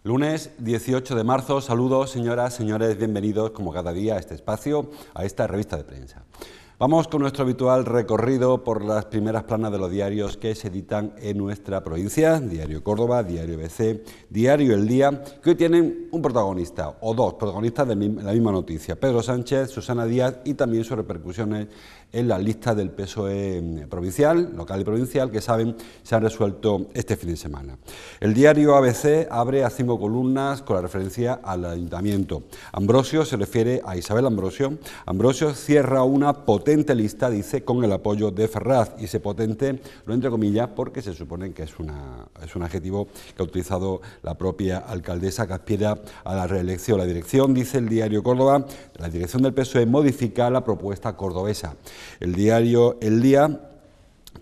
Lunes 18 de marzo, saludos señoras, señores, bienvenidos como cada día a este espacio, a esta revista de prensa. Vamos con nuestro habitual recorrido por las primeras planas de los diarios que se editan en nuestra provincia, Diario Córdoba, Diario ABC, Diario El Día, que hoy tienen un protagonista o dos protagonistas de la misma noticia, Pedro Sánchez, Susana Díaz y también sus repercusiones en la lista del PSOE provincial, local y provincial, que saben se han resuelto este fin de semana. El diario ABC abre a 5 columnas con la referencia al ayuntamiento. Ambrosio se refiere a Isabel Ambrosio. Ambrosio cierra una potente lista, dice, con el apoyo de Ferraz, y ese potente lo entre comillas porque se supone que es un adjetivo que ha utilizado la propia alcaldesa que aspira a la reelección. La dirección, dice el diario Córdoba, la dirección del PSOE modifica la propuesta cordobesa. El diario El Día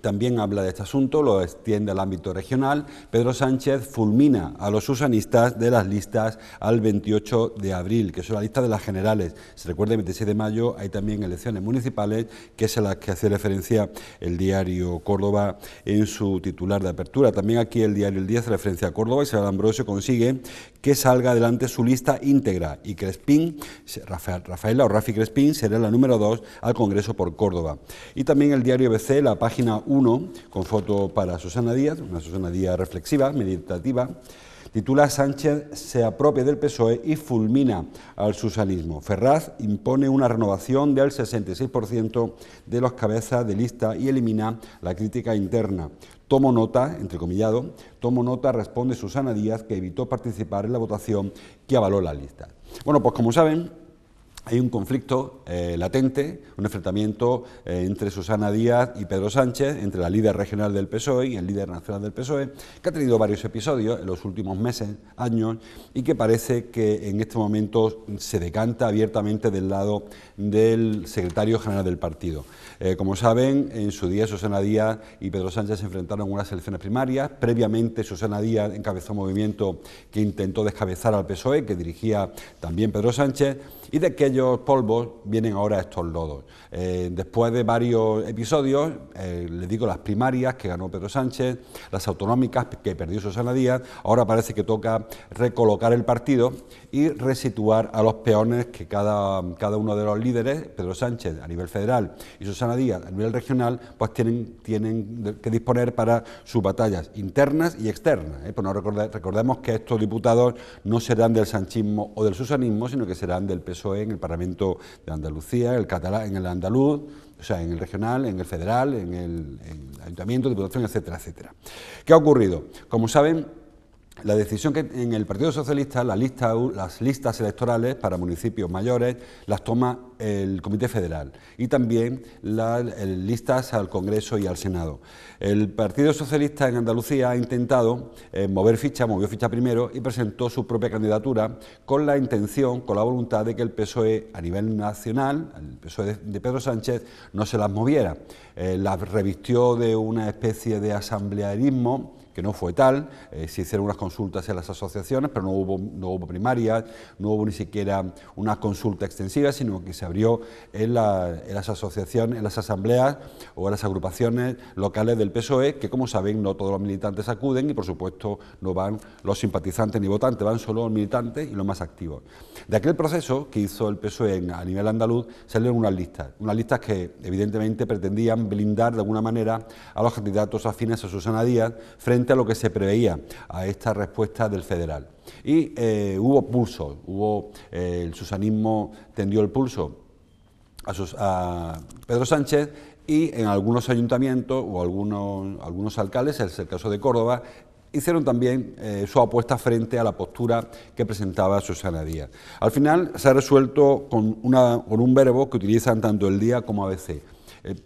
también habla de este asunto, lo extiende al ámbito regional. Pedro Sánchez fulmina a los susanistas de las listas al 28 de abril, que son las listas de las generales. Se recuerda, el 26 de mayo hay también elecciones municipales, que es a las que hace referencia el diario Córdoba en su titular de apertura. También aquí el diario El Día hace referencia a Córdoba y Isabel Ambrosio consigue que salga adelante su lista íntegra y Crespín, Rafaela o Rafi Crespín, será la número 2 al Congreso por Córdoba. Y también el diario ABC, la página 1, con foto para Susana Díaz, una Susana Díaz reflexiva, meditativa, titula Sánchez se apropia del PSOE y fulmina al susanismo. Ferraz impone una renovación del 66% de los cabezas de lista y elimina la crítica interna. Tomo nota, entrecomillado, tomo nota, responde Susana Díaz, que evitó participar en la votación que avaló la lista. Bueno, pues como saben, hay un conflicto latente, un enfrentamiento entre Susana Díaz y Pedro Sánchez, entre la líder regional del PSOE y el líder nacional del PSOE, que ha tenido varios episodios en los últimos meses, años, y que parece que en este momento se decanta abiertamente del lado del secretario general del partido. Como saben, en su día Susana Díaz y Pedro Sánchez se enfrentaron en unas elecciones primarias. Previamente Susana Díaz encabezó un movimiento que intentó descabezar al PSOE, que dirigía también Pedro Sánchez, y de aquellos polvos vienen ahora estos lodos. Después de varios episodios, les digo, las primarias que ganó Pedro Sánchez, las autonómicas que perdió Susana Díaz, ahora parece que toca recolocar el partido y resituar a los peones que cada uno de los líderes, Pedro Sánchez a nivel federal y Susana Díaz a nivel regional, pues tienen que disponer para sus batallas internas y externas. Pues no recordemos que estos diputados no serán del sanchismo o del susanismo, sino que serán del PSOE en el Parlamento de Andalucía, el catalán, en el andaluz, o sea, en el regional, en el federal, en el ayuntamiento, diputación, etcétera, etcétera. ¿Qué ha ocurrido? Como saben, la decisión que en el Partido Socialista, las listas electorales para municipios mayores las toma el Comité Federal y también las listas al Congreso y al Senado. El Partido Socialista en Andalucía ha intentado movió ficha primero y presentó su propia candidatura con la intención, con la voluntad de que el PSOE a nivel nacional, el PSOE de Pedro Sánchez, no se las moviera. Las revistió de una especie de asamblearismo, que no fue tal. Se hicieron unas consultas en las asociaciones, pero no hubo primarias, no hubo ni siquiera una consulta extensiva, sino que se abrió en las asociaciones, en las asambleas o en las agrupaciones locales del PSOE, que como saben no todos los militantes acuden y por supuesto no van los simpatizantes ni votantes, van solo los militantes y los más activos. De aquel proceso que hizo el PSOE a nivel andaluz salieron unas listas que evidentemente pretendían blindar de alguna manera a los candidatos afines a Susana Díaz frente a lo que se preveía a esta respuesta del federal. Y hubo pulso, el susanismo tendió el pulso a Pedro Sánchez y en algunos ayuntamientos o algunos alcaldes, es el caso de Córdoba, hicieron también su apuesta frente a la postura que presentaba Susana Díaz. Al final se ha resuelto con un verbo que utilizan tanto El Día como ABC.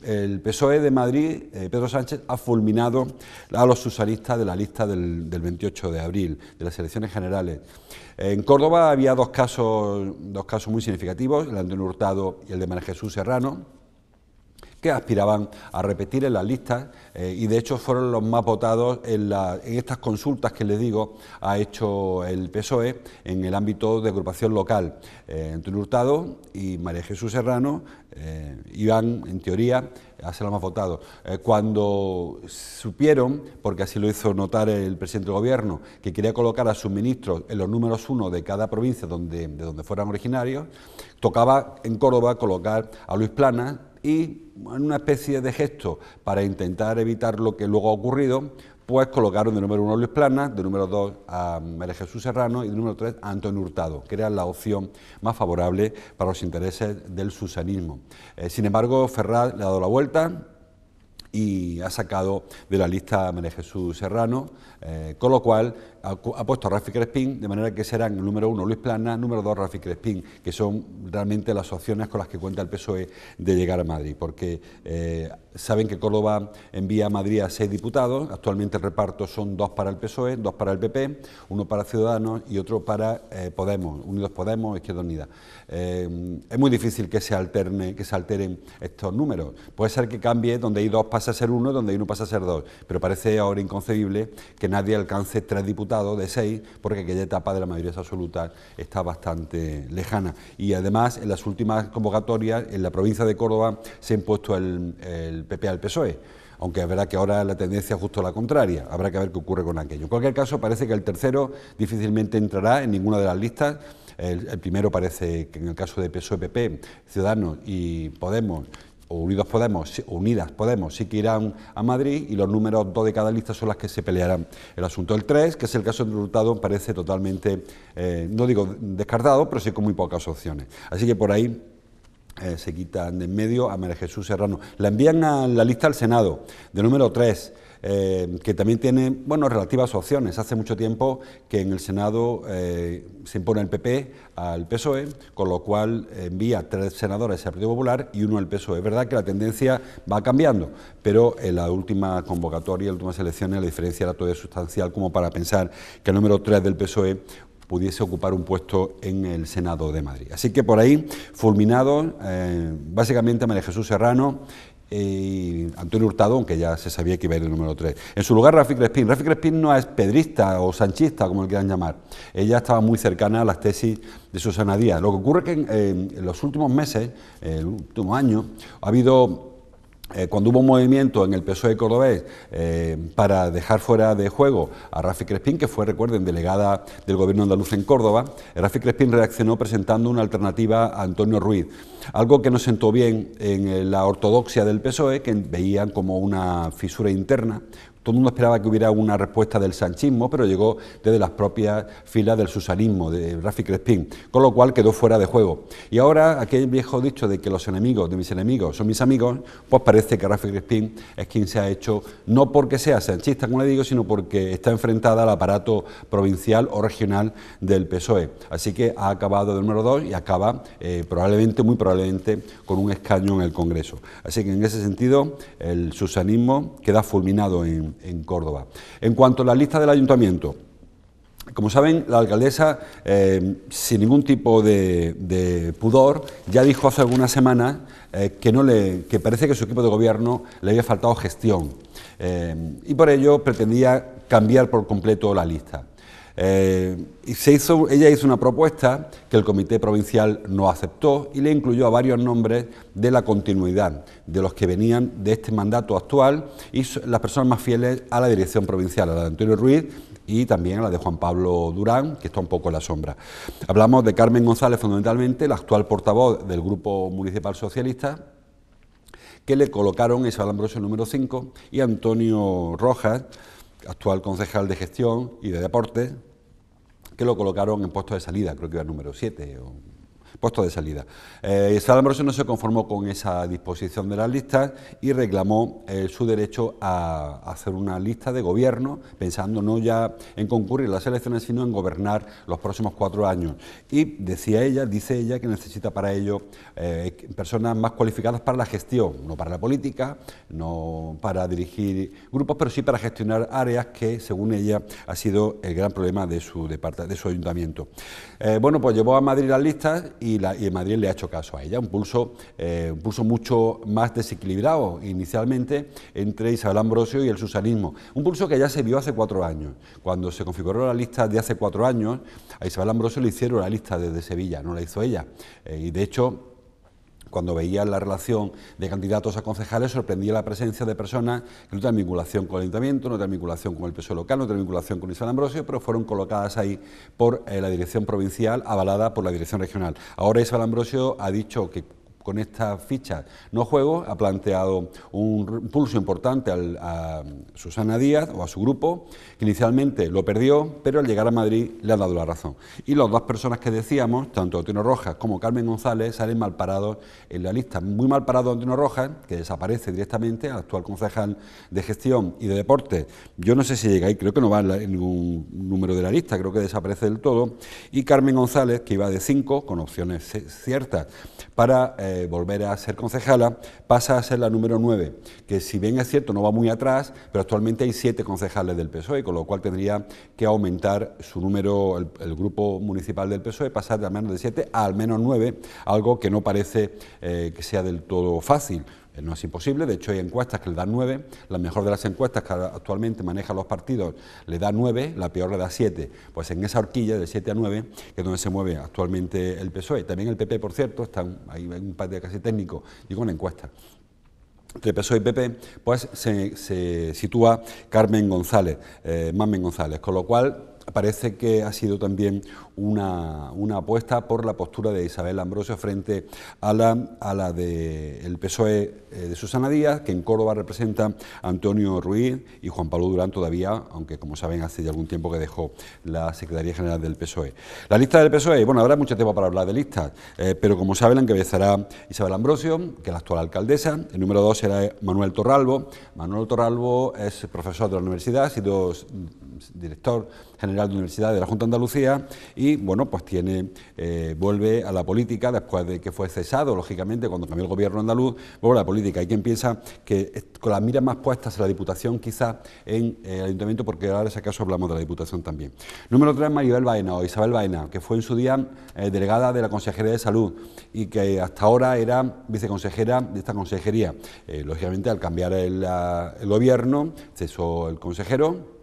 El PSOE de Madrid, Pedro Sánchez, ha fulminado a los susanistas de la lista del 28 de abril, de las elecciones generales. En Córdoba había dos casos muy significativos, el de Antonio Hurtado y el de María Jesús Serrano, que aspiraban a repetir en las listas y de hecho fueron los más votados en estas consultas que les digo ha hecho el PSOE en el ámbito de agrupación local. Antonio Hurtado y María Jesús Serrano iban, en teoría, a ser los más votados. Cuando supieron, porque así lo hizo notar el presidente del Gobierno, que quería colocar a sus ministros en los números 1 de cada provincia de donde fueran originarios, tocaba en Córdoba colocar a Luis Planas y, en una especie de gesto para intentar evitar lo que luego ha ocurrido, pues colocaron de número 1 a Luis Planas, de número 2 a María Jesús Serrano y de número 3 a Antonio Hurtado, que era la opción más favorable para los intereses del susanismo. Sin embargo, Ferraz le ha dado la vuelta y ha sacado de la lista a María Jesús Serrano, con lo cual ha puesto a Rafi Crespín, de manera que serán el número 1 Luis Planas, número 2 Rafi Crespín, que son realmente las opciones con las que cuenta el PSOE de llegar a Madrid, porque saben que Córdoba envía a Madrid a 6 diputados, actualmente el reparto son 2 para el PSOE, 2 para el PP, 1 para Ciudadanos y otro para Podemos, Unidos Podemos, Izquierda Unida. Es muy difícil que se alteren estos números, puede ser que cambie, donde hay 2 pasa a ser 1, donde hay 1 pasa a ser 2, pero parece ahora inconcebible que nadie alcance 3 diputados de 6, porque aquella etapa de la mayoría absoluta está bastante lejana. Y además, en las últimas convocatorias, en la provincia de Córdoba, se ha impuesto el PP al PSOE, aunque es verdad que ahora la tendencia es justo la contraria, habrá que ver qué ocurre con aquello. En cualquier caso, parece que el tercero difícilmente entrará en ninguna de las listas. El primero parece que en el caso de PSOE, PP, Ciudadanos y Podemos, o Unidas Podemos sí que irán a Madrid, y los números 2 de cada lista son las que se pelearán el asunto. El 3, que es el caso del resultado, parece totalmente, no digo descartado, pero sí con muy pocas opciones. Así que por ahí se quitan de en medio a María Jesús Serrano. La envían a la lista al Senado, de número 3, que también tiene, bueno, relativas opciones. Hace mucho tiempo que en el Senado se impone el PP al PSOE, con lo cual envía 3 senadores al Partido Popular y 1 al PSOE. Es verdad que la tendencia va cambiando, pero en la última convocatoria, en las últimas elecciones, la diferencia era todavía sustancial como para pensar que el número 3 del PSOE pudiese ocupar un puesto en el Senado de Madrid. Así que por ahí, fulminados, básicamente María Jesús Serrano y Antonio Hurtado, aunque ya se sabía que iba a ir el número 3. En su lugar, Rafi Crespín. Rafi Crespín no es pedrista o sanchista, como le quieran llamar. Ella estaba muy cercana a las tesis de Susana Díaz. Lo que ocurre es que en los últimos meses, el último año, ha habido... cuando hubo un movimiento en el PSOE cordobés para dejar fuera de juego a Rafi Crespín, que fue, recuerden, delegada del Gobierno andaluz en Córdoba, Rafi Crespín reaccionó presentando una alternativa a Antonio Ruiz, algo que no sentó bien en la ortodoxia del PSOE, que veían como una fisura interna. Todo el mundo esperaba que hubiera una respuesta del sanchismo, pero llegó desde las propias filas del susanismo, de Rafi Crespín, con lo cual quedó fuera de juego. Y ahora, aquel viejo dicho de que los enemigos de mis enemigos son mis amigos, pues parece que Rafi Crespín es quien se ha hecho, no porque sea sanchista, como le digo, sino porque está enfrentada al aparato provincial o regional del PSOE. Así que ha acabado de número 2 y acaba probablemente, muy probablemente, con un escaño en el Congreso. Así que en ese sentido, el susanismo queda fulminado en Córdoba. En cuanto a la lista del ayuntamiento, como saben, la alcaldesa, sin ningún tipo de pudor, ya dijo hace algunas semanas que parece que su equipo de gobierno le había faltado gestión y por ello pretendía cambiar por completo la lista. Ella hizo una propuesta que el Comité Provincial no aceptó y le incluyó a varios nombres de la continuidad, de los que venían de este mandato actual y las personas más fieles a la dirección provincial, a la de Antonio Ruiz y también a la de Juan Pablo Durán, que está un poco en la sombra. Hablamos de Carmen González, fundamentalmente, la actual portavoz del Grupo Municipal Socialista, que le colocaron Isabel Ambrosio número 5 y Antonio Rojas, actual concejal de Gestión y de Deportes, que lo colocaron en puesto de salida, creo que era el número 7, o puesto de salida. Isabel Ambrosio no se conformó con esa disposición de las listas y reclamó su derecho a hacer una lista de gobierno, pensando no ya en concurrir a las elecciones, sino en gobernar los próximos 4 años. Y dice ella que necesita para ello personas más cualificadas para la gestión, no para la política, no para dirigir grupos, pero sí para gestionar áreas que, según ella, ha sido el gran problema de su ayuntamiento. Bueno, pues llevó a Madrid las listas y y Madrid le ha hecho caso a ella. Un pulso mucho más desequilibrado inicialmente entre Isabel Ambrosio y el susanismo. Un pulso que ya se vio hace 4 años. Cuando se configuró la lista de hace 4 años, a Isabel Ambrosio le hicieron la lista desde Sevilla, no la hizo ella. Y de hecho, cuando veía la relación de candidatos a concejales, sorprendía la presencia de personas que no tenían vinculación con el ayuntamiento, no tenían vinculación con el PSOE local, no tenían vinculación con Isabel Ambrosio, pero fueron colocadas ahí por la dirección provincial, avalada por la dirección regional. Ahora Isabel Ambrosio ha dicho que con estas fichas no juego, ha planteado un pulso importante a Susana Díaz o a su grupo, que inicialmente lo perdió, pero al llegar a Madrid le ha dado la razón. Y las 2 personas que decíamos, tanto Antonio Rojas como Carmen González, salen mal parados en la lista. Muy mal parado Antonio Rojas, que desaparece directamente, actual concejal de gestión y de deporte. Yo no sé si llega ahí, creo que no va en ningún número de la lista, creo que desaparece del todo. Y Carmen González, que iba de 5, con opciones ciertas para volver a ser concejala, pasa a ser la número 9, que si bien es cierto no va muy atrás, pero actualmente hay 7 concejales del PSOE, con lo cual tendría que aumentar su número, el grupo municipal del PSOE, pasar de al menos de 7 a al menos 9, algo que no parece que sea del todo fácil. No es imposible, de hecho hay encuestas que le dan 9, la mejor de las encuestas que actualmente manejan los partidos le da 9, la peor le da 7, pues en esa horquilla de 7 a 9, que es donde se mueve actualmente el PSOE, también el PP, por cierto, hay un partido casi técnico y con encuestas. Entre PSOE y PP, pues se sitúa Carmen González, Mamen González, con lo cual parece que ha sido también una apuesta por la postura de Isabel Ambrosio frente a la del PSOE de Susana Díaz, que en Córdoba representa a Antonio Ruiz y Juan Pablo Durán todavía, aunque como saben hace ya algún tiempo que dejó la Secretaría General del PSOE. La lista del PSOE, bueno, habrá mucho tiempo para hablar de listas, pero como saben la encabezará Isabel Ambrosio, que es la actual alcaldesa. El número 2 será Manuel Torralbo. Manuel Torralbo es profesor de la universidad, ha sido director general de Universidad de la Junta de Andalucía y, bueno, pues vuelve a la política después de que fue cesado, lógicamente, cuando cambió el gobierno andaluz, vuelve a la política. Hay quien piensa que con las miras más puestas en la Diputación, quizás en el Ayuntamiento, porque ahora en ese caso hablamos de la Diputación también. Número 3, Maribel Baena o Isabel Baena, que fue en su día delegada de la Consejería de Salud y que hasta ahora era viceconsejera de esta consejería. Lógicamente, al cambiar el gobierno, cesó el consejero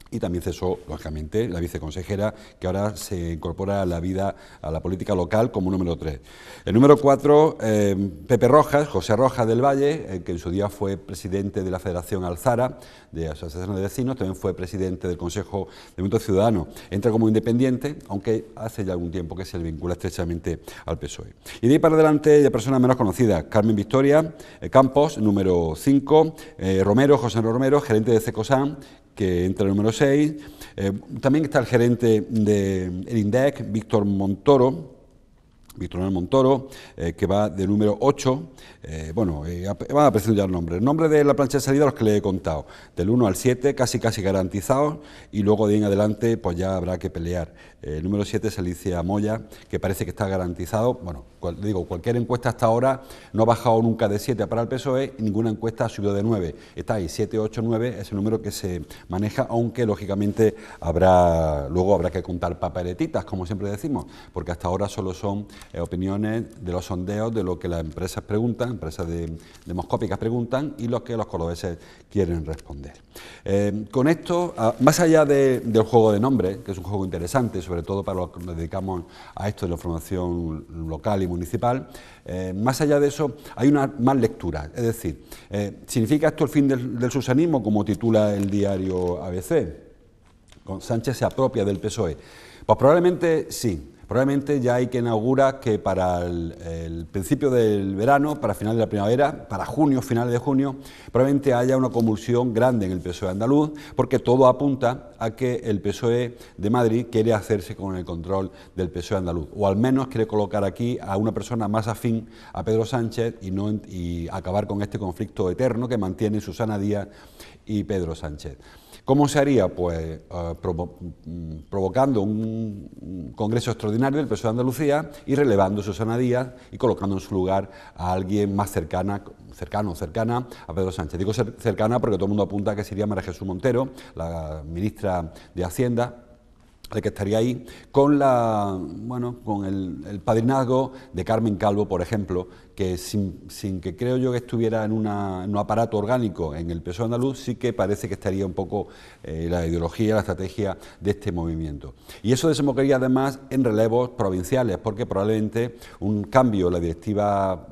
y también cesó, lógicamente, la viceconsejera, que ahora se incorpora a la vida, a la política local como número 3. El número 4, Pepe Rojas, José Rojas del Valle, que en su día fue presidente de la Federación Alzara, de Asociación de Vecinos, también fue presidente del Consejo de Movimiento Ciudadano. Entra como independiente, aunque hace ya algún tiempo que se le vincula estrechamente al PSOE. Y de ahí para adelante, ya personas menos conocidas, Carmen Victoria Campos, número 5, Romero, José Romero, gerente de Cecosan, que entra el número 6, también está el gerente del INDEC, Víctor Montoro, que va de número 8, van apareciendo ya los nombres. El nombre de la plancha de salida, los que les he contado, del 1 al 7, casi garantizados, y luego de ahí en adelante, pues ya habrá que pelear. El número 7 es Alicia Moya, que parece que está garantizado. Bueno, cualquier encuesta hasta ahora no ha bajado nunca de 7 para el PSOE, y ninguna encuesta ha subido de 9. Está ahí, 7, 8, 9, es el número que se maneja, aunque lógicamente luego habrá que contar papeletitas, como siempre decimos, porque hasta ahora solo son opiniones de los sondeos, de lo que las empresas preguntan, empresas demoscópicas preguntan, y lo que los cordobeses quieren responder. Con esto, más allá del juego de nombres, que es un juego interesante, sobre todo para los que nos dedicamos a esto de la formación local y municipal, más allá de eso hay una más lectura, es decir, ¿significa esto el fin del susanismo, como titula el diario ABC? ¿Sánchez se apropia del PSOE? Pues probablemente sí. Probablemente ya hay que inaugurar que para el principio del verano, para final de la primavera, para junio, finales de junio, probablemente haya una convulsión grande en el PSOE andaluz, porque todo apunta a que el PSOE de Madrid quiere hacerse con el control del PSOE andaluz, o al menos quiere colocar aquí a una persona más afín a Pedro Sánchez y acabar con este conflicto eterno que mantienen Susana Díaz y Pedro Sánchez. ¿Cómo se haría? Pues provocando un congreso extraordinario del PSOE de Andalucía y relevando a Susana Díaz y colocando en su lugar a alguien más cercana a Pedro Sánchez. Digo cercana porque todo el mundo apunta a que sería María Jesús Montero, la ministra de Hacienda, el que estaría ahí, con con el padrinazgo de Carmen Calvo, por ejemplo, que sin que creo yo que estuviera en un aparato orgánico en el PSOE andaluz, sí que parece que estaría un poco la ideología, la estrategia de este movimiento. Y eso desembocaría además en relevos provinciales, porque probablemente un cambio en la directiva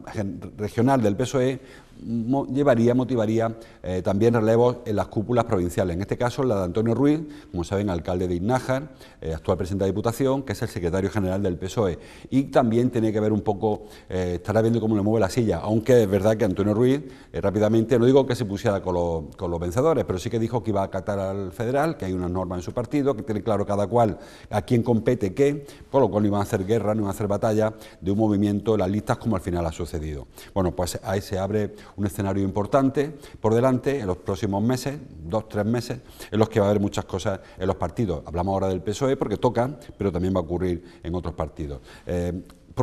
regional del PSOE motivaría también relevos en las cúpulas provinciales, en este caso la de Antonio Ruiz, como saben, alcalde de Iznájar, actual presidente de Diputación, que es el secretario general del PSOE, y también tiene que ver un poco, estará viendo cómo le mueve la silla, aunque es verdad que Antonio Ruiz rápidamente, no digo que se pusiera con los vencedores, pero sí que dijo que iba a acatar al federal, que hay unas normas en su partido, que tiene claro cada cual a quién compete qué, por lo cual no iban a hacer guerra, no iban a hacer batalla de un movimiento en las listas como al final ha sucedido. Bueno, pues ahí se abre un escenario importante por delante en los próximos meses, 2-3 meses, en los que va a haber muchas cosas en los partidos. Hablamos ahora del PSOE porque toca, pero también va a ocurrir en otros partidos.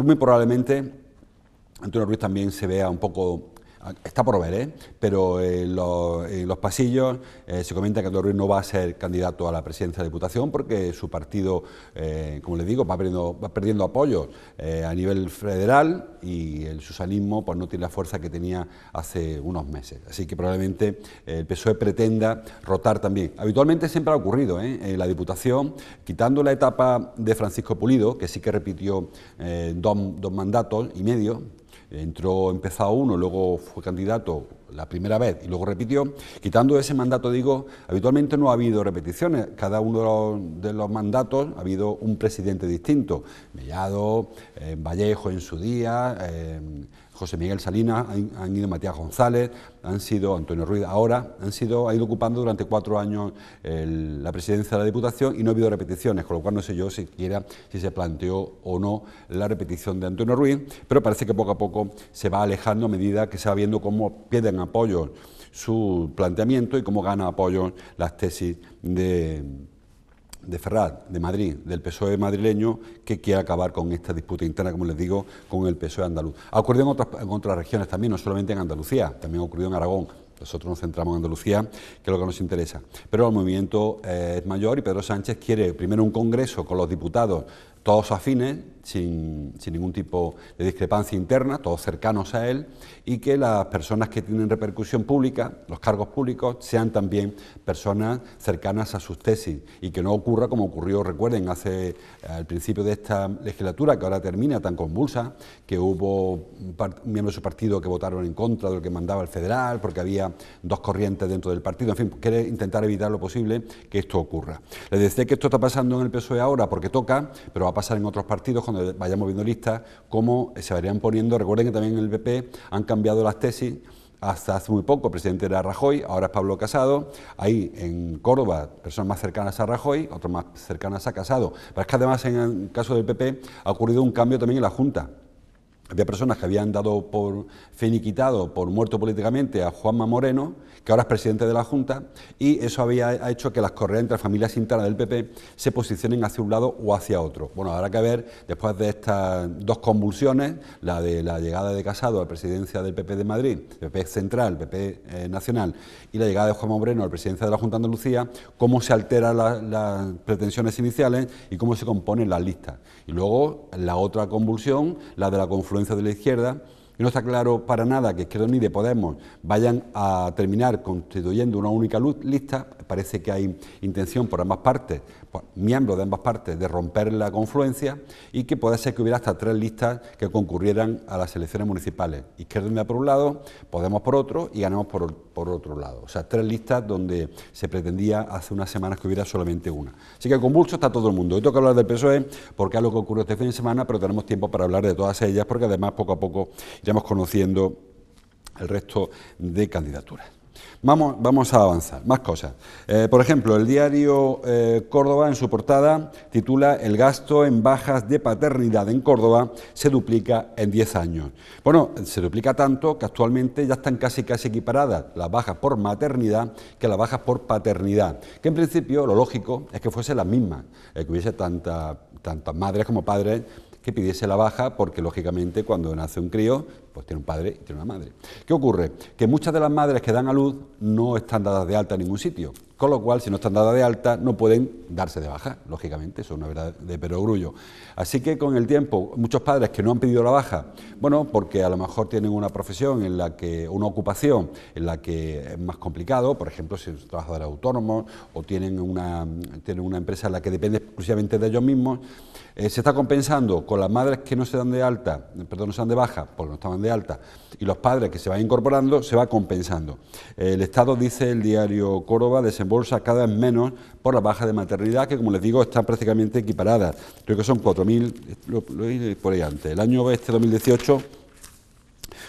Muy probablemente Antonio Ruiz también se vea un poco... Está por ver, pero en los pasillos se comenta que Antonio Ruiz no va a ser candidato a la presidencia de la Diputación porque su partido, como les digo, va perdiendo apoyo a nivel federal y el susanismo pues, no tiene la fuerza que tenía hace unos meses. Así que probablemente el PSOE pretenda rotar también. Habitualmente siempre ha ocurrido en la Diputación, quitando la etapa de Francisco Pulido, que sí que repitió dos mandatos y medio. Empezó uno, luego fue candidato la primera vez y luego repitió. Quitando ese mandato, digo, habitualmente no ha habido repeticiones. Cada uno de los mandatos ha habido un presidente distinto. Mellado, Vallejo en su día, José Miguel Salinas, han ido Matías González, han sido Antonio Ruiz ahora, ha ido ocupando durante 4 años la presidencia de la Diputación y no ha habido repeticiones, con lo cual no sé yo siquiera si se planteó o no la repetición de Antonio Ruiz, pero parece que poco a poco se va alejando a medida que se va viendo cómo pierden apoyo su planteamiento y cómo gana apoyo las tesis de Ferraz, de Madrid, del PSOE madrileño, que quiere acabar con esta disputa interna, como les digo, con el PSOE andaluz. Ha ocurrido en otras regiones también, no solamente en Andalucía, también ha ocurrido en Aragón. Nosotros nos centramos en Andalucía, que es lo que nos interesa. Pero el movimiento es mayor y Pedro Sánchez quiere primero un congreso con los diputados todos afines, sin ningún tipo de discrepancia interna, todos cercanos a él, y que las personas que tienen repercusión pública, los cargos públicos, sean también personas cercanas a sus tesis, y que no ocurra como ocurrió, recuerden, al principio de esta legislatura, que ahora termina tan convulsa, que hubo miembros de su partido que votaron en contra de lo que mandaba el federal, porque había dos corrientes dentro del partido, en fin, quiere intentar evitar lo posible que esto ocurra. Les decía que esto está pasando en el PSOE ahora porque toca, pero va a pasar en otros partidos cuando vayamos viendo listas, cómo se varían poniendo. Recuerden que también en el PP han cambiado las tesis. Hasta hace muy poco el presidente era Rajoy, ahora es Pablo Casado. Ahí en Córdoba, personas más cercanas a Rajoy, otras más cercanas a Casado. Pero es que además en el caso del PP ha ocurrido un cambio también en la Junta. Había personas que habían dado por finiquitado, por muerto políticamente a Juanma Moreno, que ahora es presidente de la Junta, y eso ha hecho que las corrientes, las familias internas del PP se posicionen hacia un lado o hacia otro. Bueno, habrá que ver, después de estas dos convulsiones, la de la llegada de Casado a la presidencia del PP de Madrid, PP Central, PP Nacional, y la llegada de Juanma Moreno a la presidencia de la Junta de Andalucía, cómo se alteran las pretensiones iniciales y cómo se componen las listas. Y luego la otra convulsión, la de la confluencia de la izquierda, y no está claro para nada que Izquierda Unida y Podemos vayan a terminar constituyendo una única lista. Parece que hay intención por ambas partes, por miembros de ambas partes, de romper la confluencia y que puede ser que hubiera hasta 3 listas que concurrieran a las elecciones municipales. Izquierda Unida por un lado, Podemos por otro y Ganemos por otro lado. O sea, 3 listas donde se pretendía hace unas semanas que hubiera solamente una. Así que convulso está todo el mundo. Hoy toca hablar del PSOE porque es lo que ocurrió este fin de semana, pero tenemos tiempo para hablar de todas ellas porque además poco a poco iremos conociendo el resto de candidaturas. Vamos a avanzar, más cosas. Por ejemplo, el diario Córdoba en su portada titula "El gasto en bajas de paternidad en Córdoba se duplica en 10 años". Bueno, se duplica tanto que actualmente ya están casi equiparadas las bajas por maternidad que las bajas por paternidad, que en principio lo lógico es que fuesen las mismas, que hubiese tantas madres como padres que pidiese la baja, porque lógicamente cuando nace un crío pues tiene un padre y tiene una madre. ¿Qué ocurre? Que muchas de las madres que dan a luz no están dadas de alta en ningún sitio, con lo cual, si no están dadas de alta, no pueden darse de baja, lógicamente, eso es una verdad de perogrullo. Así que con el tiempo, muchos padres que no han pedido la baja, bueno, porque a lo mejor tienen una profesión en la que, una ocupación en la que es más complicado, por ejemplo, si son trabajadores autónomos o tienen una empresa en la que depende exclusivamente de ellos mismos, se está compensando con las madres que no se dan de alta, perdón, no se dan de baja porque no estaban de alta, y los padres que se van incorporando, se va compensando. El Estado, dice el diario Córdoba, desembolsa cada vez menos por la baja de maternidad, que como les digo, están prácticamente equiparadas. Creo que son 4.000, lo he por ahí antes. El año 2018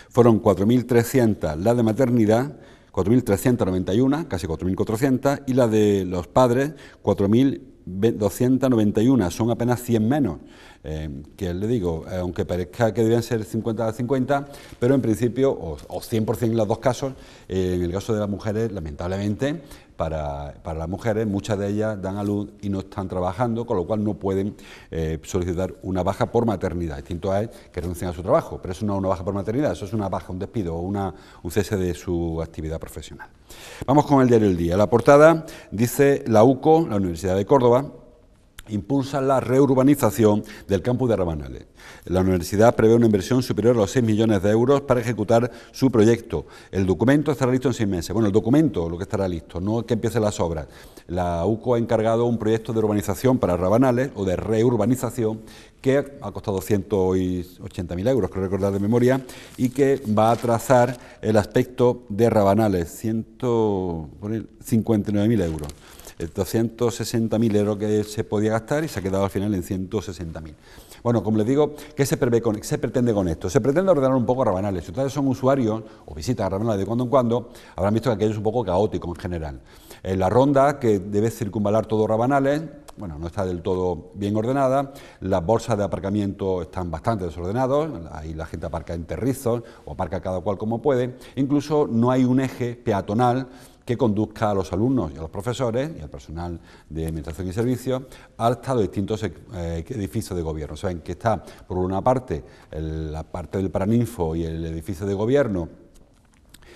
fueron 4.300 las de maternidad, 4.391, casi 4.400, y las de los padres, 4.291, son apenas 100 menos, que le digo, aunque parezca que deben ser 50 a 50, pero en principio, o 100% en los dos casos, en el caso de las mujeres, lamentablemente, para las mujeres, muchas de ellas dan a luz y no están trabajando, con lo cual no pueden solicitar una baja por maternidad. Distinto es que renuncien a su trabajo, pero eso no es una baja por maternidad, eso es una baja, un despido o un cese de su actividad profesional. Vamos con el diario El Día. La portada dice: la UCO, la Universidad de Córdoba, impulsa la reurbanización del campus de Rabanales. La universidad prevé una inversión superior a los 6 millones de euros para ejecutar su proyecto. El documento estará listo en 6 meses. Bueno, el documento, lo que estará listo, no que empiecen las obras. La UCO ha encargado un proyecto de urbanización para Rabanales, o de reurbanización, que ha costado 180.000 euros, creo recordar de memoria, y que va a trazar el aspecto de Rabanales, 59.000 euros. 260.000 euros que se podía gastar y se ha quedado al final en 160.000. Bueno, como les digo, ¿qué se pretende con esto? Se pretende ordenar un poco Rabanales. Si ustedes son usuarios o visitan a Rabanales de cuando en cuando, habrán visto que aquello es un poco caótico en general. La ronda, que debe circunvalar todo Rabanales, bueno, no está del todo bien ordenada. Las bolsas de aparcamiento están bastante desordenadas, ahí la gente aparca en terrizos o aparca cada cual como puede. Incluso no hay un eje peatonal que conduzca a los alumnos y a los profesores y al personal de administración y servicios hasta los distintos edificios de gobierno. Saben que está, por una parte, la parte del Paraninfo y el edificio de gobierno,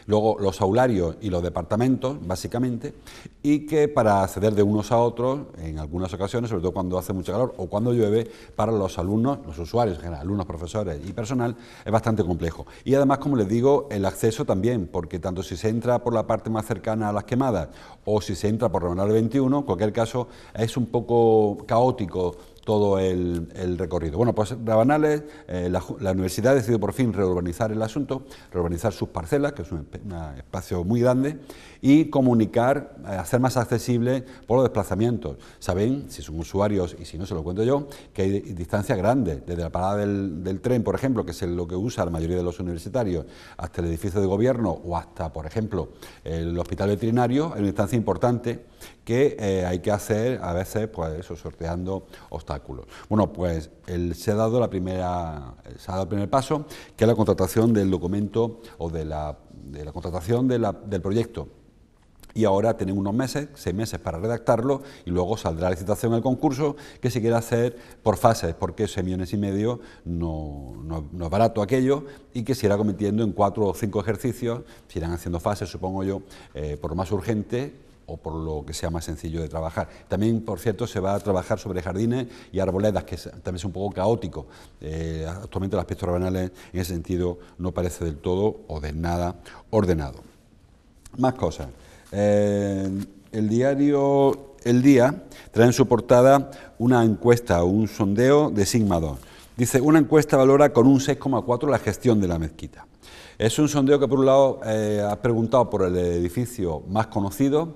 luego los aularios y los departamentos, básicamente, y que para acceder de unos a otros, en algunas ocasiones, sobre todo cuando hace mucho calor o cuando llueve, para los alumnos, los usuarios en general, alumnos, profesores y personal, es bastante complejo. Y además, como les digo, el acceso también, porque tanto si se entra por la parte más cercana a las Quemadas o si se entra por Rabanales 21, en cualquier caso, es un poco caótico todo el recorrido. Bueno, pues Rabanales, la universidad ha decidido por fin reurbanizar el asunto, reurbanizar sus parcelas, que es un espacio muy grande, y comunicar, hacer más accesible por los desplazamientos. Saben, si son usuarios, y si no se lo cuento yo, que hay distancias grandes, desde la parada del tren, por ejemplo, que es lo que usa la mayoría de los universitarios, hasta el edificio de gobierno o hasta, por ejemplo, el hospital veterinario, hay una distancia importante que hay que hacer a veces, pues eso, sorteando obstáculos. Bueno, pues se ha dado el primer paso, que es la contratación del documento o de la contratación del proyecto. Y ahora tienen unos meses, 6 meses para redactarlo, y luego saldrá la licitación al concurso, que se quiere hacer por fases, porque 6,5 millones no es barato aquello, y que se irá cometiendo en 4 o 5 ejercicios, se irán haciendo fases, supongo yo, por lo más urgente o por lo que sea más sencillo de trabajar. También, por cierto, se va a trabajar sobre jardines y arboledas, que también es un poco caótico. Actualmente el aspecto Rabanales en ese sentido no parece del todo o de nada ordenado. Más cosas. El diario El Día trae en su portada una encuesta, un sondeo de Sigma 2. Dice: una encuesta valora con un 6,4 la gestión de la mezquita. Es un sondeo que, por un lado, ha preguntado por el edificio más conocido,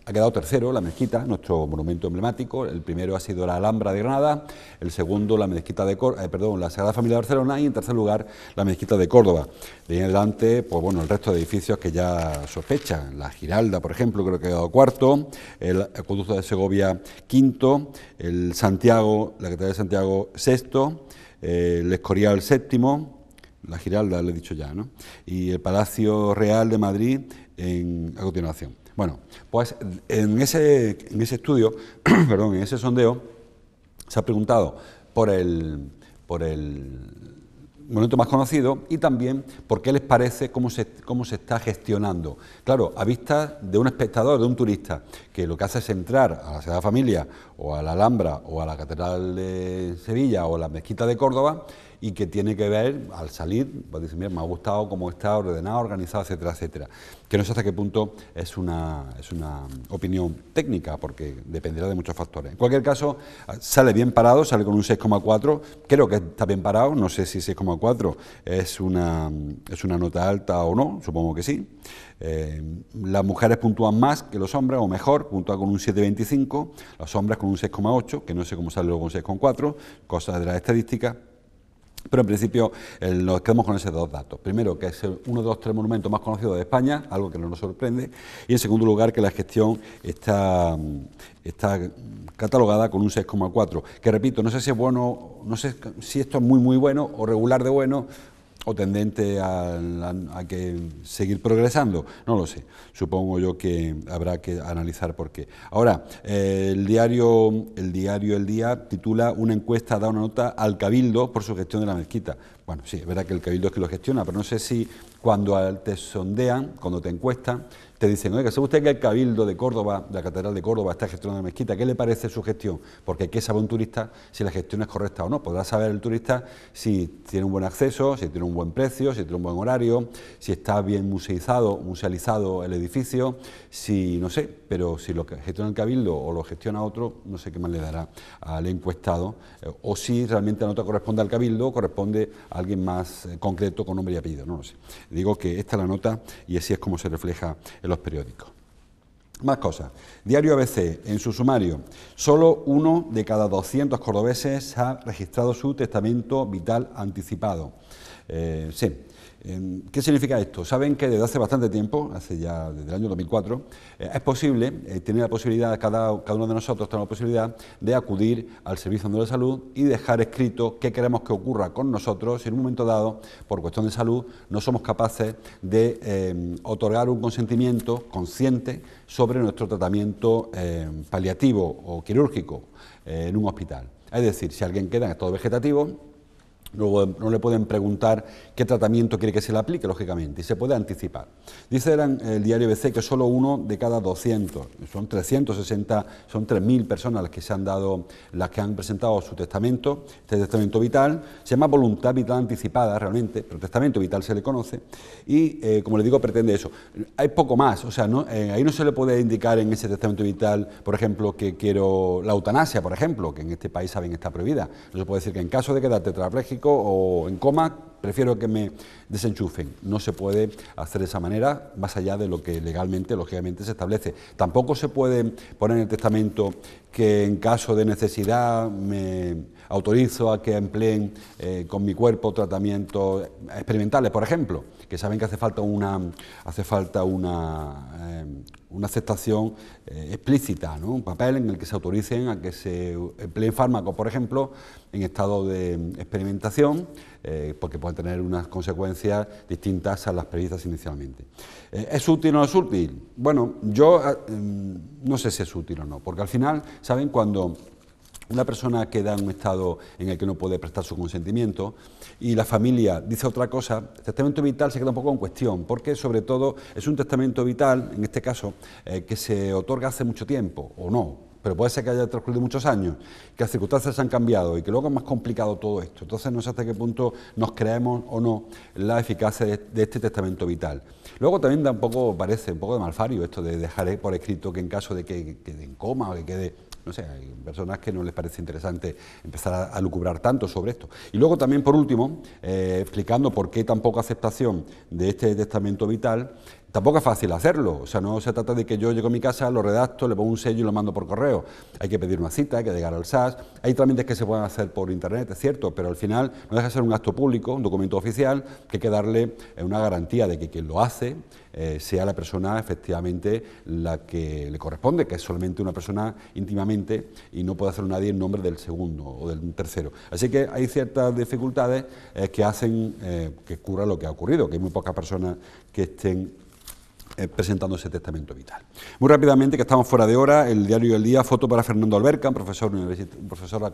ha quedado tercero, la mezquita, nuestro monumento emblemático. El primero ha sido la Alhambra de Granada, el segundo la mezquita la Sagrada Familia de Barcelona, y en tercer lugar la mezquita de Córdoba. De ahí en adelante, pues bueno, el resto de edificios que ya sospechan, la Giralda, por ejemplo, creo que ha quedado cuarto, el Acueducto de Segovia quinto, el Santiago, la Catedral de Santiago sexto, el Escorial séptimo, la Giralda, le he dicho ya, ¿no? Y el Palacio Real de Madrid a continuación. Bueno, pues en ese estudio, perdón, en ese sondeo, se ha preguntado por el momento más conocido, y también por qué les parece cómo se está gestionando. Claro, a vista de un espectador, de un turista, que lo que hace es entrar a la Sagrada Familia, o a la Alhambra, o a la Catedral de Sevilla, o a la Mezquita de Córdoba, y que tiene que ver, al salir, pues dice, mira, me ha gustado cómo está ordenado, organizado, etcétera, etcétera. Que no sé hasta qué punto es una opinión técnica, porque dependerá de muchos factores. En cualquier caso, sale bien parado, sale con un 6,4, creo que está bien parado, no sé si 6,4 es una nota alta o no, supongo que sí. Las mujeres puntúan más que los hombres, o mejor, puntúan con un 7,25, los hombres con un 6,8, que no sé cómo sale luego con 6,4, cosas de las estadísticas. Pero en principio nos quedamos con esos dos datos. Primero, que es uno de los 3 monumentos más conocidos de España, algo que no nos sorprende. Y en segundo lugar, que la gestión está catalogada con un 6,4. Que repito, no sé si es bueno, no sé si esto es muy bueno o regular de bueno, o tendente a que seguir progresando, no lo sé. Supongo yo que habrá que analizar por qué. Ahora, el diario El Día titula: una encuesta da una nota al Cabildo por su gestión de la mezquita. Bueno, sí, es verdad que el Cabildo es que lo gestiona, pero no sé si cuando te sondean, cuando te encuestan, te dicen, oiga, ¿sabe usted que el Cabildo de Córdoba, de la Catedral de Córdoba, está gestionando la mezquita? ¿Qué le parece su gestión? Porque ¿qué sabe un turista si la gestión es correcta o no? Podrá saber el turista si tiene un buen acceso, si tiene un buen precio, si tiene un buen horario, si está bien musealizado el edificio, si, no sé, pero si lo gestiona el Cabildo o lo gestiona otro, no sé qué más le dará al encuestado, o si realmente la nota corresponde al Cabildo o corresponde a alguien más concreto con nombre y apellido, no lo sé. Digo que esta es la nota y así es como se refleja en los periódicos. Más cosas. Diario ABC, en su sumario, solo 1 de cada 200 cordobeses ha registrado su testamento vital anticipado. Sí. ¿Qué significa esto? Saben que desde hace bastante tiempo, desde el año 2004, es posible, tener la posibilidad, cada uno de nosotros tiene la posibilidad de acudir al Servicio Andaluz de Salud y dejar escrito qué queremos que ocurra con nosotros si en un momento dado, por cuestión de salud, no somos capaces de otorgar un consentimiento consciente sobre nuestro tratamiento paliativo o quirúrgico en un hospital. Es decir, si alguien queda en estado vegetativo, no le pueden preguntar qué tratamiento quiere que se le aplique, lógicamente, y se puede anticipar. Dice el diario ABC que solo 1 de cada 200, son 360, son 3.000 personas las que han presentado su testamento, este testamento vital, se llama voluntad vital anticipada realmente, pero testamento vital se le conoce, y como le digo, pretende eso. Hay poco más, o sea, ahí no se le puede indicar en ese testamento vital, por ejemplo, que quiero la eutanasia, por ejemplo, que en este país saben está prohibida. No se puede decir que en caso de quedar tetrapléjico o en coma, prefiero que me desenchufen. No se puede hacer de esa manera, más allá de lo que legalmente, lógicamente, se establece. Tampoco se puede poner en el testamento que en caso de necesidad me autorizo a que empleen con mi cuerpo tratamientos experimentales, por ejemplo, que saben que hace falta una aceptación explícita, ¿no? Un papel en el que se autoricen a que se empleen fármacos, por ejemplo, en estado de experimentación, porque pueden tener unas consecuencias distintas a las previstas inicialmente. ¿Es útil o no es útil? Bueno, yo no sé si es útil o no, porque al final, ¿saben? Cuando una persona queda en un estado en el que no puede prestar su consentimiento y la familia dice otra cosa, el testamento vital se queda un poco en cuestión, porque sobre todo es un testamento vital, en este caso, que se otorga hace mucho tiempo, o no, pero puede ser que haya transcurrido muchos años, que las circunstancias han cambiado y que luego es más complicado todo esto. Entonces no sé hasta qué punto nos creemos o no la eficacia de este testamento vital. Luego también parece un poco de malfario esto de dejar por escrito que en caso de que quede en coma o que quede... No sé, hay personas que no les parece interesante empezar a lucubrar tanto sobre esto. Y luego también, por último, explicando por qué tan poca aceptación de este testamento vital. Tampoco es fácil hacerlo, o sea, no se trata de que yo llego a mi casa, lo redacto, le pongo un sello y lo mando por correo. Hay que pedir una cita, hay que llegar al SAS, hay trámites que se pueden hacer por internet, es cierto, pero al final no deja de ser un acto público, un documento oficial, que hay que darle una garantía de que quien lo hace sea la persona efectivamente la que le corresponde, que es solamente una persona íntimamente y no puede hacerlo nadie en nombre del segundo o del tercero. Así que hay ciertas dificultades que hacen que ocurra lo que ha ocurrido, que hay muy pocas personas que estén presentando ese testamento vital. Muy rápidamente, que estamos fuera de hora, el diario El Día, foto para Fernando Alberca, un profesor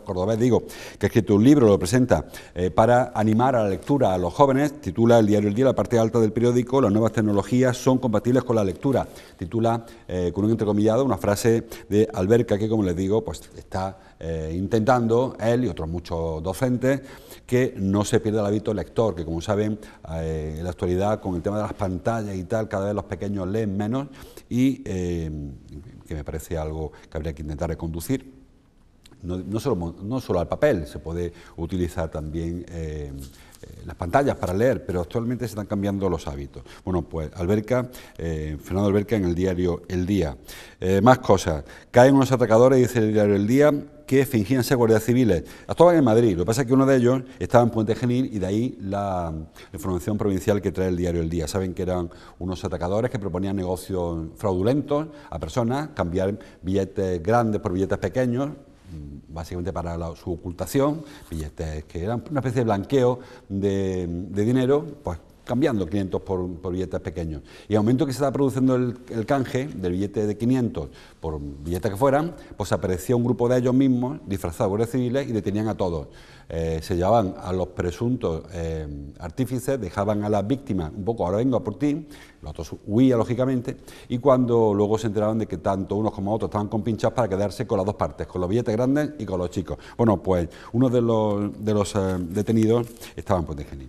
cordobés, digo, que ha escrito un libro, lo presenta para animar a la lectura a los jóvenes, titula el diario El Día, la parte alta del periódico, las nuevas tecnologías son compatibles con la lectura, titula con un entrecomillado una frase de Alberca que, como les digo, pues está intentando, él y otros muchos docentes, que no se pierda el hábito lector, que como saben, en la actualidad con el tema de las pantallas y tal, cada vez los pequeños leen menos y que me parece algo que habría que intentar reconducir. No solo al papel, se puede utilizar también las pantallas para leer, pero actualmente se están cambiando los hábitos. Bueno, pues Fernando Alberca en el diario El Día. Más cosas. Caen unos atracadores, dice el diario El Día, que fingían ser guardias civiles. Actuaban en Madrid, lo que pasa es que uno de ellos estaba en Puente Genil y de ahí la información provincial que trae el diario El Día. Saben que eran unos atracadores que proponían negocios fraudulentos a personas, cambiar billetes grandes por billetes pequeños, básicamente para su ocultación, billetes que eran una especie de blanqueo de dinero, pues cambiando 500 por billetes pequeños. Y al momento que se estaba produciendo el canje del billete de 500 por billetes que fueran, pues apareció un grupo de ellos mismos, disfrazados de guardias civiles, y detenían a todos. Se llevaban a los presuntos artífices, dejaban a las víctimas un poco, ahora vengo a por ti, los otros huían lógicamente, y cuando luego se enteraban de que tanto unos como otros estaban compinchados para quedarse con las dos partes, con los billetes grandes y con los chicos. Bueno, pues uno de los detenidos estaba en Puente Genil.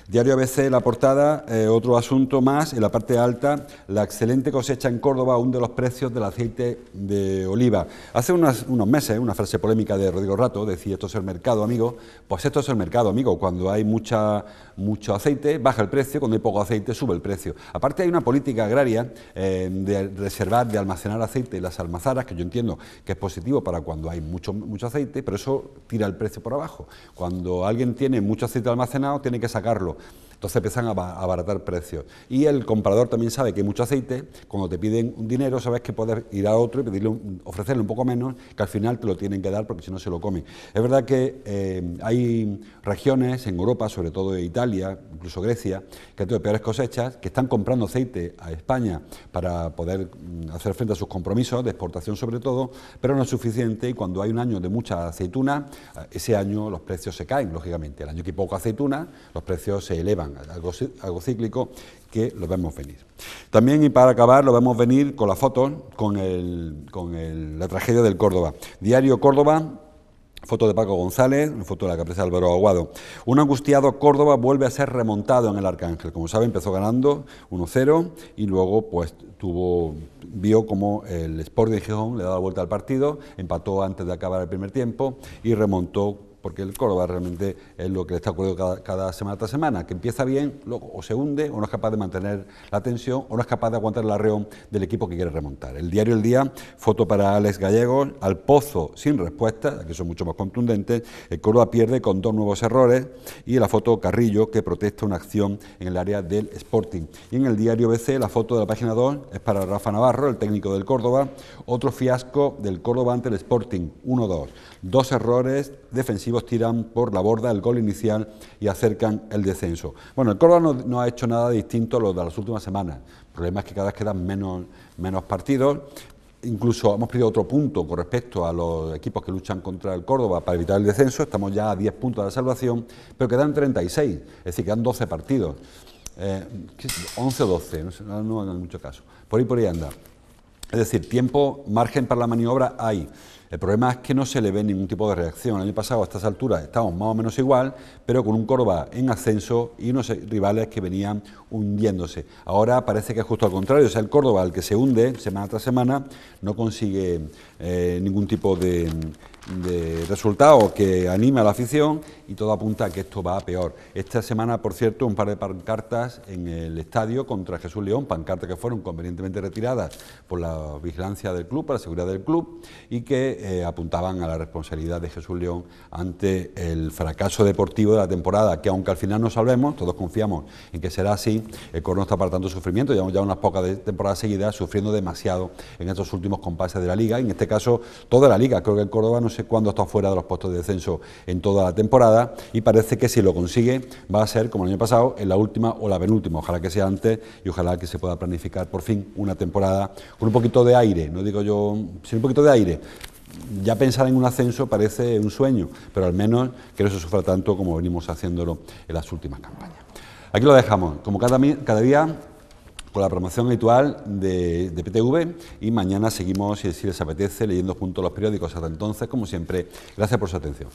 Diario ABC, la portada, otro asunto más, en la parte alta, la excelente cosecha en Córdoba hunde los precios del aceite de oliva. Hace unos meses, una frase polémica de Rodrigo Rato, decía, esto es el mercado, amigo. Pues esto es el mercado, amigo. Cuando hay mucho aceite, baja el precio, cuando hay poco aceite, sube el precio. Aparte hay una política agraria de reservar, de almacenar aceite en las almazaras, que yo entiendo que es positivo para cuando hay mucho aceite, pero eso tira el precio por abajo. Cuando alguien tiene mucho aceite almacenado, tiene que sacarlo. Entonces empiezan a abaratar precios. Y el comprador también sabe que hay mucho aceite, cuando te piden un dinero sabes que puedes ir a otro y ofrecerle un poco menos, que al final te lo tienen que dar porque si no se lo comen. Es verdad que hay regiones en Europa, sobre todo en Italia, incluso Grecia, que han tenido peores cosechas, que están comprando aceite a España para poder hacer frente a sus compromisos, de exportación sobre todo, pero no es suficiente y cuando hay un año de mucha aceituna, ese año los precios se caen, lógicamente. El año que hay poca aceituna, los precios se elevan, algo cíclico que lo vemos venir. También, y para acabar, lo vemos venir con la foto, con la tragedia del Córdoba. Diario Córdoba, foto de Paco González, foto de la que aparece Álvaro Aguado. Un angustiado Córdoba vuelve a ser remontado en el Arcángel. Como saben, empezó ganando 1-0 y luego pues vio como el Sporting de Gijón le daba la vuelta al partido, empató antes de acabar el primer tiempo y remontó, porque el Córdoba realmente es lo que le está ocurriendo cada semana tras semana, que empieza bien, luego o se hunde, o no es capaz de mantener la tensión, o no es capaz de aguantar el arreón del equipo que quiere remontar. El diario El Día, foto para Alex Gallegos, al pozo sin respuesta, aquí son mucho más contundentes, el Córdoba pierde con 2 nuevos errores, y la foto Carrillo, que protesta una acción en el área del Sporting. Y en el diario BC, la foto de la página 2 es para Rafa Navarro, el técnico del Córdoba, otro fiasco del Córdoba ante el Sporting, 1-2. 2 errores defensivos tiran por la borda el gol inicial y acercan el descenso. Bueno, el Córdoba no ha hecho nada distinto a lo de las últimas semanas. El problema es que cada vez quedan menos partidos. Incluso hemos perdido otro punto con respecto a los equipos que luchan contra el Córdoba para evitar el descenso. Estamos ya a 10 puntos de la salvación, pero quedan 36, es decir, quedan 12 partidos. 11 o 12, no hagan mucho caso. Por ahí anda. Es decir, margen para la maniobra hay. El problema es que no se le ve ningún tipo de reacción. El año pasado a estas alturas estábamos más o menos igual, pero con un Córdoba en ascenso y unos rivales que venían hundiéndose. Ahora parece que es justo al contrario, o sea, el Córdoba, el que se hunde semana tras semana, no consigue ningún tipo de resultado que anime a la afición y todo apunta a que esto va a peor. Esta semana, por cierto, un par de pancartas en el estadio contra Jesús León, pancartas que fueron convenientemente retiradas por la vigilancia del club, por la seguridad del club, y que que apuntaban a la responsabilidad de Jesús León ante el fracaso deportivo de la temporada, que aunque al final no salvemos, todos confiamos en que será así, el Córdoba no está para tanto sufrimiento, llevamos ya unas pocas temporadas seguidas sufriendo demasiado en estos últimos compases de la Liga, en este caso toda la Liga. Creo que el Córdoba no sé cuándo está fuera de los puestos de descenso en toda la temporada, y parece que si lo consigue va a ser, como el año pasado, en la última o la penúltima. Ojalá que sea antes y ojalá que se pueda planificar por fin una temporada con un poquito de aire, no digo yo, sin un poquito de aire. Ya pensar en un ascenso parece un sueño, pero al menos que no se sufra tanto como venimos haciéndolo en las últimas campañas. Aquí lo dejamos, como cada día, con la promoción habitual de PTV, y mañana seguimos, si les apetece, leyendo juntos los periódicos. Hasta entonces, como siempre, gracias por su atención.